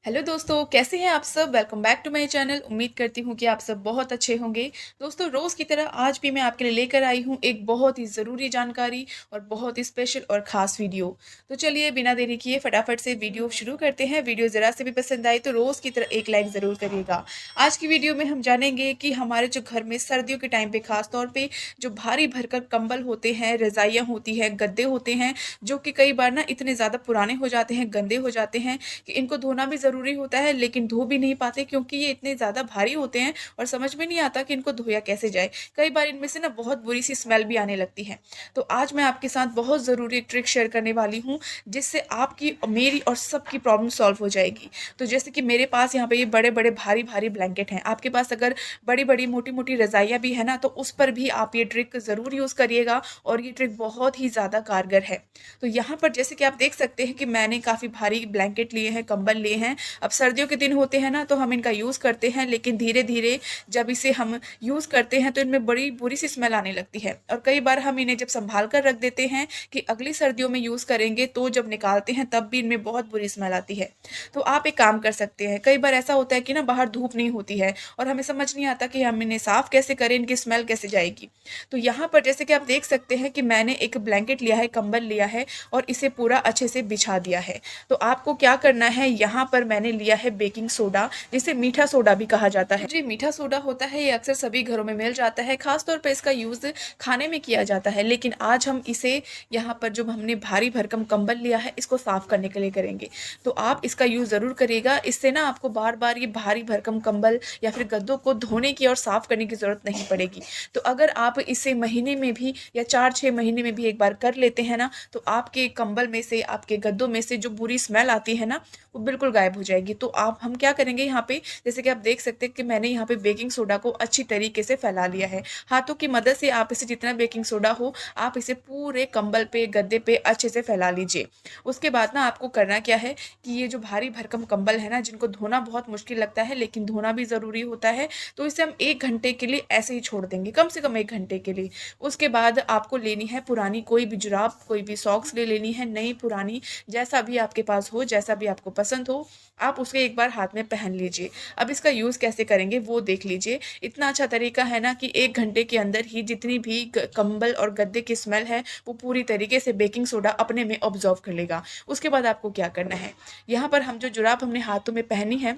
Hello दोस्तों, कैसे हैं आप सब। Welcome back to my channel. उम्मीद करती हूँ कि आप सब बहुत अच्छे होंगे। दोस्तों, रोज़ की तरह आज भी मैं आपके लिए लेकर आई हूँ एक बहुत ही ज़रूरी जानकारी और बहुत ही स्पेशल और ख़ास वीडियो। तो चलिए बिना देरी किए फटाफट से वीडियो शुरू करते हैं। वीडियो ज़रा से भी पसंद आए तो रोज़ की तरह एक लाइक ज़रूर करिएगा। आज की वीडियो में हम जानेंगे कि हमारे जो घर में सर्दियों के टाइम पे ख़ास तौर पे जो भारी भरकम कंबल होते हैं, रज़ाइयाँ होती हैं, गद्दे होते हैं, जो कि कई बार ना इतने ज़्यादा पुराने हो जाते हैं, गंदे हो जाते हैं कि इनको धोना भी ज़रूरी होता है, लेकिन धो भी नहीं पाते क्योंकि ये इतने ज़्यादा भारी होते हैं और समझ में नहीं आता कि इनको धोया कैसे जाए। कई बार इनमें से ना बहुत बुरी सी स्मेल भी आने लगती है। तो आज मैं आपके साथ बहुत ज़रूरी ट्रिक शेयर करने वाली हूँ, जिससे आपकी, मेरी और सबकी प्रॉब्लम सॉल्व हो जाएगी। तो जैसे कि मेरे पास यहाँ पे ये बड़े-बड़े भारी-भारी ब्लैंकेट हैं। आपके पास अगर बड़ी-बड़ी, मोटी-मोटी रज़ाइयाँ भी है ना, तो उस पर भी आप ये ट्रिक ज़रूर यूज़ करिएगा और ये ट्रिक बहुत ही ज़्यादा कारगर है। तो यहाँ पर जैसे कि आप देख सकते हैं कि मैंने काफ़ी भारी ब्लैंकेट लिए हैं, कंबल लिए हैं। अब सर्दियों के दिन होते हैं ना, तो हम इनका यूज़ करते हैं, लेकिन धीरे-धीरे जब इसे हम यूज़ करते हैं तो इनमें बड़ी बुरी सी स्मेल आने लगती है और कई बार हम इन्हें जब सँभाल कर रख देते हैं कि अगली सर्दियों में यूज़ करेंगे, तो जब निकालते हैं तब भी इनमें बहुत बुरी स्मेल आती है। तो आप एक काम कर सकते हैं, कई बार ऐसा होता है कि ना बाहर धूप नहीं होती है और हमें समझ नहीं आता कि हम इन्हें साफ़ कैसे करें, इनकी स्मेल कैसे जाएगी। तो यहाँ पर जैसे कि आप देख सकते हैं कि मैंने एक ब्लैंकेट लिया है, कंबल लिया है और इसे पूरा अच्छे से बिछा दिया है। तो आपको क्या करना है, यहाँ पर मैंने लिया है बेकिंग सोडा, जिसे मीठा सोडा भी कहा जाता है। जी, मीठा सोडा होता है, ये अक्सर सभी घरों में मिल जाता है, खास तौर पे इसका यूज़ खाने में किया जाता है। लेकिन आज हम इसे यहाँ पर जो हमने भारी भरकम कंबल लिया है, इसको साफ करने के लिए करेंगे। तो आप इसका यूज़ ज़रूर करिएगा। इससे ना आपको बार-बार ये भारी भरकम कंबल या फिर गद्दों को धोने की और साफ करने की ज़रूरत नहीं पड़ेगी। तो अगर आप इसे महीने में भी या 4-6 महीने में भी एक बार कर लेते हैं ना, तो आपके कंबल में से, आपके गद्दों में से जो बुरी स्मेल आती है ना, वो बिल्कुल गायब हो जाएगी। तो आप, हम क्या करेंगे यहाँ पे, जैसे कि आप देख सकते हैं कि मैंने यहाँ पे बेकिंग सोडा को अच्छी तरीके से फैला लिया है। हाथों की मदद से आप इसे, जितना बेकिंग सोडा हो, आप इसे पूरे कंबल पे, गद्दे पे अच्छे से फैला लीजिए। उसके बाद ना आपको करना क्या है कि ये जो भारी भरकम कंबल है ना, जिनको धोना बहुत मुश्किल लगता है लेकिन धोना भी ज़रूरी होता है, तो इसे हम 1 घंटे के लिए ऐसे ही छोड़ देंगे, कम से कम 1 घंटे के लिए। उसके बाद आपको लेनी है पुरानी कोई भी जुराब, कोई भी सॉक्स ले लेनी है, नई पुरानी, जैसा भी आपके पास हो, जैसा भी आपको पसंद हो, आप उसको एक बार हाथ में पहन लीजिए। अब इसका यूज़ कैसे करेंगे वो देख लीजिए। इतना अच्छा तरीका है ना कि 1 घंटे के अंदर ही जितनी भी कंबल और गद्दे की स्मेल है, वो पूरी तरीके से बेकिंग सोडा अपने में ऑब्जॉर्व कर लेगा। उसके बाद आपको क्या करना है, यहाँ पर हम जो जुराब हमने हाथों में पहनी है,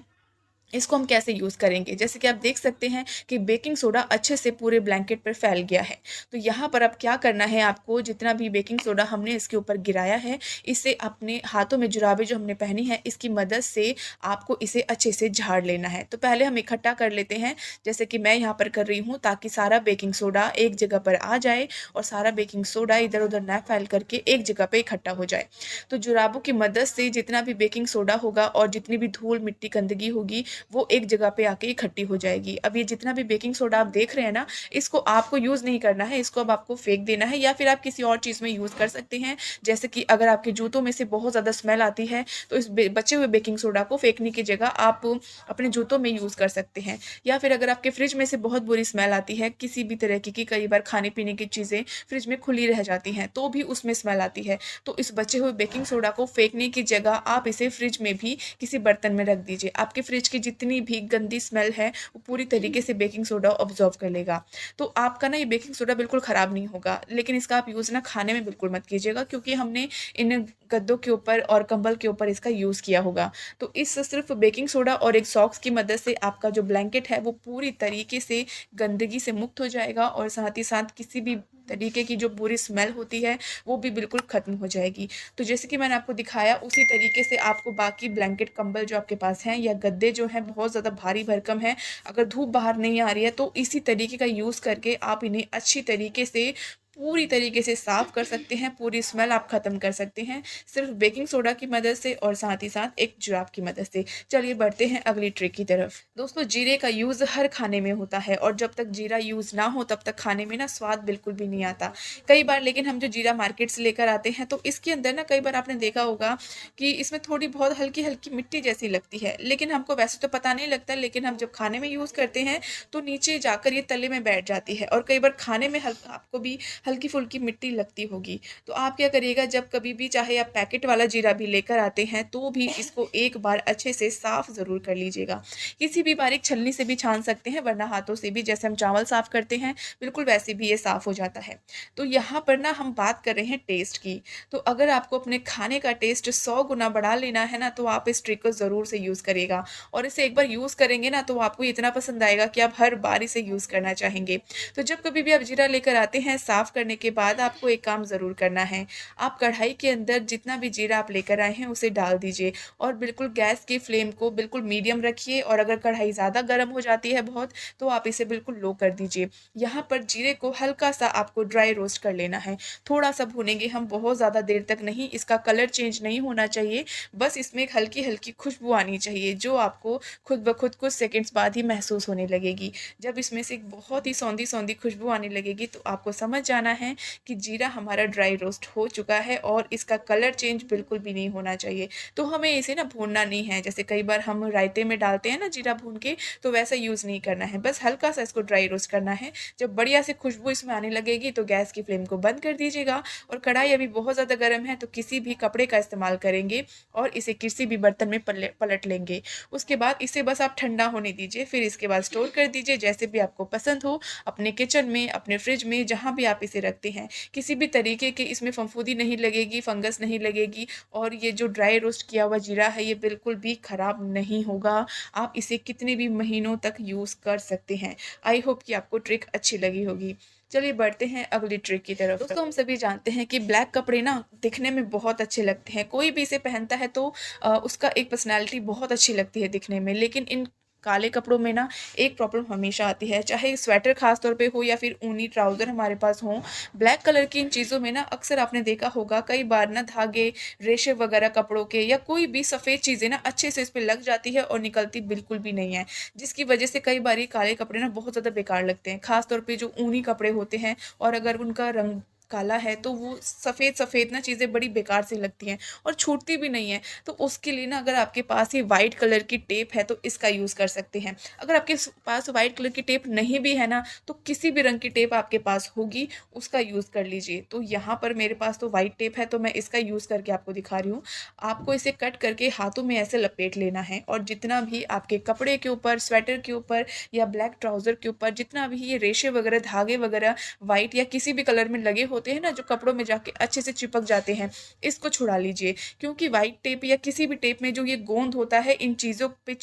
इसको हम कैसे यूज़ करेंगे। जैसे कि आप देख सकते हैं कि बेकिंग सोडा अच्छे से पूरे ब्लैंकेट पर फैल गया है। तो यहाँ पर अब क्या करना है आपको, जितना भी बेकिंग सोडा हमने इसके ऊपर गिराया है, इसे अपने हाथों में, जुराबें जो हमने पहनी है, इसकी मदद से आपको इसे अच्छे से झाड़ लेना है। तो पहले हम इकट्ठा कर लेते हैं, जैसे कि मैं यहाँ पर कर रही हूँ, ताकि सारा बेकिंग सोडा एक जगह पर आ जाए और सारा बेकिंग सोडा इधर-उधर ना फैल करके एक जगह पे इकट्ठा हो जाए। तो जुराबों की मदद से जितना भी बेकिंग सोडा होगा और जितनी भी धूल, मिट्टी, गंदगी होगी, वो एक जगह पे आके इकट्ठी हो जाएगी। अब ये जितना भी बेकिंग सोडा आप देख रहे हैं ना, इसको आपको यूज़ नहीं करना है, इसको अब आपको फेंक देना है या फिर आप किसी और चीज़ में यूज़ कर सकते हैं। जैसे कि अगर आपके जूतों में से बहुत ज़्यादा स्मेल आती है, तो इस बचे हुए बेकिंग सोडा को फेंकने की जगह आप अपने जूतों में यूज़ कर सकते हैं। या फिर अगर आपके फ्रिज में से बहुत बुरी स्मेल आती है, किसी भी तरह की कई बार खाने-पीने की चीज़ें फ्रिज में खुली रह जाती हैं, तो भी उसमें स्मेल आती है, तो इस बचे हुए बेकिंग सोडा को फेंकने की जगह आप इसे फ्रिज में भी किसी बर्तन में रख दीजिए। आपके फ्रिज की जितनी भी गंदी स्मेल है, वो पूरी तरीके से बेकिंग सोडा ऑब्जॉर्व कर लेगा। तो आपका ना ये बेकिंग सोडा बिल्कुल ख़राब नहीं होगा, लेकिन इसका आप यूज़ ना खाने में बिल्कुल मत कीजिएगा, क्योंकि हमने इन गद्दों के ऊपर और कंबल के ऊपर इसका यूज़ किया होगा। तो इस सिर्फ़ बेकिंग सोडा और एक सॉक्स की मदद से आपका जो ब्लैंकेट है, वो पूरी तरीके से गंदगी से मुक्त हो जाएगा और साथ ही साथ किसी भी तरीके की जो बुरी स्मेल होती है, वो भी बिल्कुल ख़त्म हो जाएगी। तो जैसे कि मैंने आपको दिखाया, उसी तरीके से आपको बाकी ब्लैंकेट, कंबल जो आपके पास हैं या गद्दे जो हैं बहुत ज़्यादा भारी भरकम हैं, अगर धूप बाहर नहीं आ रही है, तो इसी तरीके का यूज़ करके आप इन्हें अच्छी तरीके से, पूरी तरीके से साफ़ कर सकते हैं, पूरी स्मेल आप ख़त्म कर सकते हैं, सिर्फ़ बेकिंग सोडा की मदद से और साथ ही साथ एक जुराब की मदद से। चलिए बढ़ते हैं अगली ट्रिक की तरफ। दोस्तों, जीरे का यूज़ हर खाने में होता है और जब तक जीरा यूज़ ना हो तब तक खाने में ना स्वाद बिल्कुल भी नहीं आता। कई बार लेकिन हम जो जीरा मार्केट से लेकर आते हैं, तो इसके अंदर ना कई बार आपने देखा होगा कि इसमें थोड़ी बहुत हल्की-हल्की मिट्टी जैसी लगती है, लेकिन हमको वैसे तो पता नहीं लगता, लेकिन हम जब खाने में यूज़ करते हैं, तो नीचे जाकर ये तले में बैठ जाती है और कई बार खाने में आपको भी हल्की फुल्की मिट्टी लगती होगी। तो आप क्या करिएगा, जब कभी भी चाहे आप पैकेट वाला जीरा भी लेकर आते हैं तो भी इसको एक बार अच्छे से साफ़ ज़रूर कर लीजिएगा। किसी भी बारीक छलनी से भी छान सकते हैं, वरना हाथों से भी, जैसे हम चावल साफ़ करते हैं बिल्कुल वैसे भी ये साफ़ हो जाता है। तो यहाँ पर ना हम बात कर रहे हैं टेस्ट की। तो अगर आपको अपने खाने का टेस्ट 100 गुना बढ़ा लेना है ना, तो आप इस ट्रिक को ज़रूर से यूज़ करिएगा। और इसे एक बार यूज़ करेंगे ना तो आपको इतना पसंद आएगा कि आप हर बार इसे यूज़ करना चाहेंगे। तो जब कभी भी आप जीरा लेकर आते हैं, साफ़ करने के बाद आपको एक काम ज़रूर करना है। आप कढ़ाई के अंदर जितना भी जीरा आप लेकर आए हैं उसे डाल दीजिए और बिल्कुल गैस की फ्लेम को बिल्कुल मीडियम रखिए, और अगर कढ़ाई ज़्यादा गर्म हो जाती है बहुत, तो आप इसे बिल्कुल लो कर दीजिए। यहाँ पर जीरे को हल्का-सा आपको ड्राई रोस्ट कर लेना है। थोड़ा-सा भूनेंगे हम, बहुत ज़्यादा देर तक नहीं, इसका कलर चेंज नहीं होना चाहिए, बस इसमें एक हल्की-हल्की खुशबू आनी चाहिए, जो आपको खुद ब खुद कुछ सेकंड्स बाद ही महसूस होने लगेगी। जब इसमें से एक बहुत ही सौंधी-सौंधी खुशबू आने लगेगी, तो आपको समझ जाना है कि जीरा हमारा ड्राई रोस्ट हो चुका है और इसका कलर चेंज बिल्कुल भी नहीं होना चाहिए। तो हमें इसे ना भूनना नहीं है, जैसे कई बार हम रायते में डालते हैं ना जीरा भून के, तो वैसा यूज़ नहीं करना है, बस हल्का-सा इसको ड्राई रोस्ट करना है। जब बढ़िया से खुशबू इसमें आने लगेगी तो गैस की फ्लेम को बंद कर दीजिएगा, और कढ़ाई अभी बहुत ज़्यादा गर्म है तो किसी भी कपड़े का इस्तेमाल करेंगे और इसे किसी भी बर्तन में पलट लेंगे। उसके बाद इसे बस आप ठंडा होने दीजिए, फिर इसके बाद स्टोर कर दीजिए जैसे भी आपको पसंद हो, अपने किचन में, अपने फ्रिज में, जहाँ भी आप इसे रखते हैं। किसी भी तरीके की इसमें फफूंदी नहीं लगेगी, फंगस नहीं लगेगी, और ये जो ड्राई रोस्ट किया हुआ जीरा है ये बिल्कुल भी खराब नहीं होगा। आप इसे कितने भी महीनों तक यूज़ कर सकते हैं। आई होप कि आपको ट्रिक अच्छी लगी होगी। चलिए बढ़ते हैं अगली ट्रिक की तरफ। दोस्तों, हम सभी जानते हैं कि ब्लैक कपड़े ना दिखने में बहुत अच्छे लगते हैं। कोई भी इसे पहनता है तो उसका एक पर्सनैलिटी बहुत अच्छी लगती है दिखने में। लेकिन इन काले कपड़ों में ना एक प्रॉब्लम हमेशा आती है, चाहे स्वेटर ख़ास तौर पे हो या फिर ऊनी ट्राउज़र हमारे पास हों। ब्लैक कलर की इन चीज़ों में ना अक्सर आपने देखा होगा कई बार ना धागे, रेशे वगैरह कपड़ों के या कोई भी सफ़ेद चीज़ें ना अच्छे से इस पे लग जाती है और निकलती बिल्कुल भी नहीं है। जिसकी वजह से कई बार ये काले कपड़े ना बहुत ज़्यादा बेकार लगते हैं। ख़ास तौर पे जो ऊनी कपड़े होते हैं और अगर उनका रंग काला है तो वो सफ़ेद-सफ़ेद ना चीज़ें बड़ी बेकार सी लगती हैं और छूटती भी नहीं हैं। तो उसके लिए ना अगर आपके पास ये वाइट कलर की टेप है तो इसका यूज़ कर सकते हैं। अगर आपके पास वाइट कलर की टेप नहीं भी है ना, तो किसी भी रंग की टेप आपके पास होगी, उसका यूज़ कर लीजिए। तो यहाँ पर मेरे पास तो वाइट टेप है तो मैं इसका यूज़ करके आपको दिखा रही हूँ। आपको इसे कट करके हाथों में ऐसे लपेट लेना है, और जितना भी आपके कपड़े के ऊपर, स्वेटर के ऊपर या ब्लैक ट्राउज़र के ऊपर जितना भी ये रेशे वगैरह, धागे वगैरह वाइट या किसी भी कलर में लगे होते हैं ना, जो कपड़ों में जाके अच्छे से चिपक जाते हैं, इसको छुड़ा लीजिए। क्योंकि वाइट टेप या किसी भी टेप में जो ये गोंद होता है इन चीज़ों पे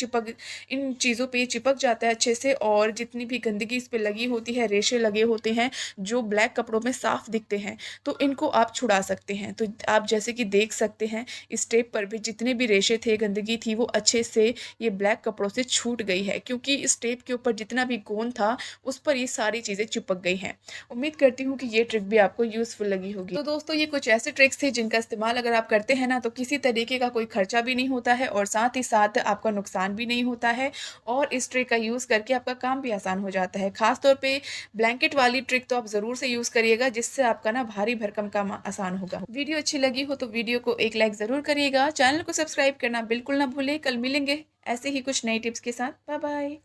चिपक जाता है अच्छे से, और जितनी भी गंदगी इस पे लगी होती है, रेशे लगे होते हैं जो ब्लैक कपड़ों में साफ दिखते हैं, तो इनको आप छुड़ा सकते हैं। तो आप जैसे कि देख सकते हैं इस टेप पर भी जितने भी रेशे थे, गंदगी थी, वो अच्छे से ये ब्लैक कपड़ों से छूट गई है, क्योंकि इस टेप के ऊपर जितना भी गोंद था उस पर ये सारी चीज़ें चिपक गई हैं। उम्मीद करती हूँ कि ये ट्रिक भी आपको यूज़फुल लगी होगी। तो दोस्तों, ये कुछ ऐसे ट्रिक्स थे जिनका इस्तेमाल अगर आप करते हैं ना, तो किसी तरीके का कोई खर्चा भी नहीं होता है और साथ ही साथ आपका नुकसान भी नहीं होता है, और इस ट्रिक का यूज़ करके आपका काम भी आसान हो जाता है। खास तौर पे ब्लैंकेट वाली ट्रिक तो आप ज़रूर से यूज़ करिएगा, जिससे आपका ना भारी भरकम काम आसान होगा। वीडियो अच्छी लगी हो तो वीडियो को एक लाइक ज़रूर करिएगा। चैनल को सब्सक्राइब करना बिल्कुल ना भूलें। कल मिलेंगे ऐसे ही कुछ नई टिप्स के साथ। Bye bye.